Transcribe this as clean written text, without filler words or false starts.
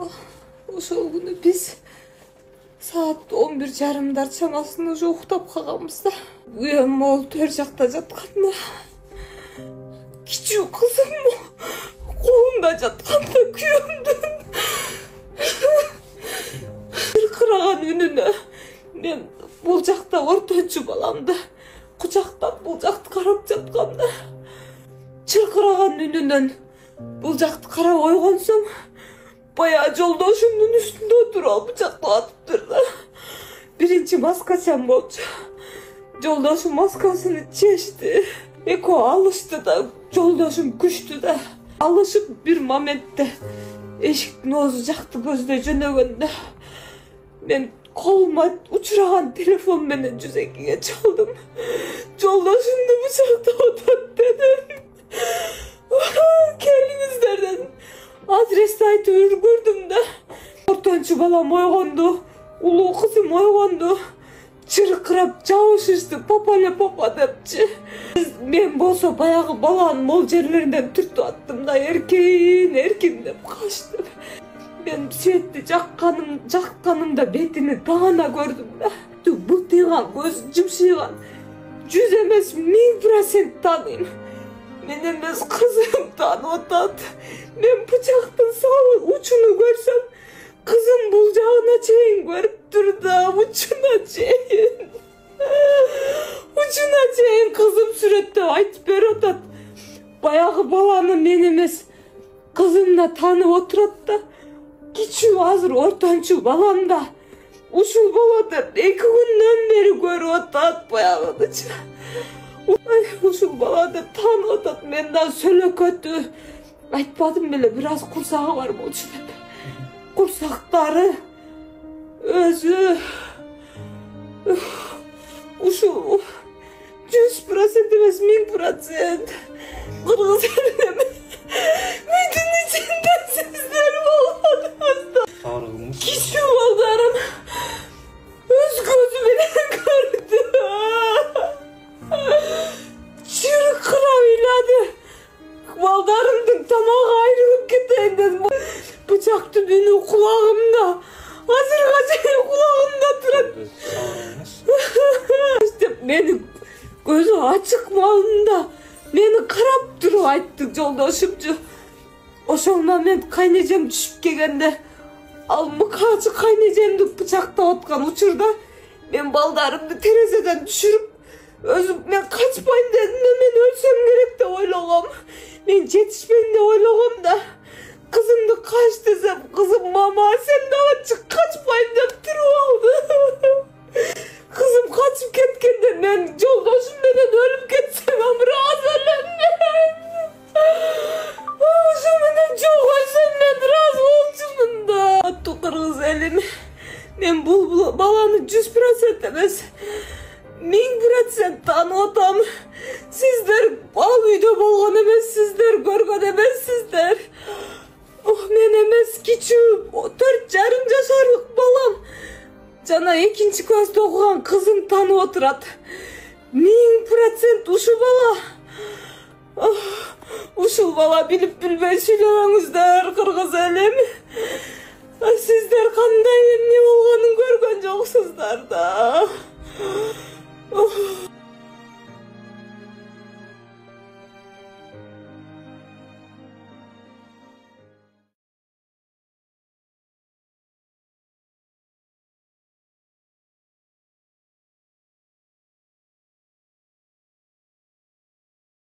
Ошол күнү биз саат 11:30 чамасында уже уктап калганбыз да. Уям могул төр жакта жатканда кичүү кызым колунда жатканда күйөөмдүн чыркыраган үнүнө мен бул жакта ортончу баламды кучактап бул жакты карап жатканда чыркыраган үнүнөн бул жакты карап ойгон соң баягы жолдошумдун үстүндө отуруп алып бычактап атыптыр да. Биринчи маскачам болчу. Жолдошум маскасын чечти. Экөө алышты да, жолдошум күчтү да. Алышып бир моментте эшиктин оозу жакты көздөй жөнөгөндө мен колума учураган телефон менен 102-ге чалдым. Жолдошумду бычактап атат дедим. Келиңиздер адрести айтып үлгүрдүм да. Ортончу балам ойгонду, улуу кызым ойгонду. Чыркырап жабышышты, папа депчи. Мен болсо баягы баланын могул жерлеринен түртүп аттым да, эркин деп качтым. Мен светти жакканымда бетини даана көрдүм да. Бытыйган, көз жымшыйган. 100 эмес 1000% тааныйм. Мен эмес кызым таанып атат. Мен бычактын сабы учуну көрсөм, кызым бул жагына чейин көрүптүр да, учуна чейин. Учуна чейин кызым сүрөттөп айтып берип атат. Баягы баланы мен эмес, кызымна таанып отурат да. Кичүү азыр ортончу балам да ушул болот деп 2 күндөн бери көрүп атат баягынычы. Ушул бала деп таанып атат. Мен да сөлөкөтү айтпадым беле, бир аз курсагы бар болчу деп. Курсактары өзү ушул 100% эмес 1000%. Кыргыз элине мыйдын ичинде сиздер болгонуңузду. Кичүү балдарым өз көзү менен көрдү. Чыркырап ыйлады. Балдарымдын тамагы айрылып кетейин дедим. Бычактын үнү кулагымда. Азырга чейин кулагымда турат. Деп мени көзү ачык малында мени карап туруп айтты жолдошумчу. Ошол момент кайнежем түшүп келгенде, ал мыкаачы кайнежемди бычактап аткан учурда мен балдарымды терезеден түшүрүп өзүм мен качпайм дедим да, мен өлсөм керек деп ойлогом. Мен жетишпейм деп ойлогом да. Кызымды кач десем, кызым мама сен дагы чык, качпайм деп туруп алды. Кызым качып кеткенде мен жолдошум менен өлүп кетсем аз өлөм мен. Ошо менен жок өлсөм мен ыраазы болчумун да. Кыргыз элим, мен бул баланы 100% эмес 1000% таанып атам. Сиздер ал үйдө болгон эмессиздер, көргөн эмессиздер. Мен эмес, кичүү 4,5 жашарлык балам жана 2-класста окуган кызым таанып отурат. 1000% ушул бала. Ушул бала билип билбей сүйлөбөңүздөр, кыргыз элим. Сиздер кандай эмне болгонун көргөн жоксуздар да.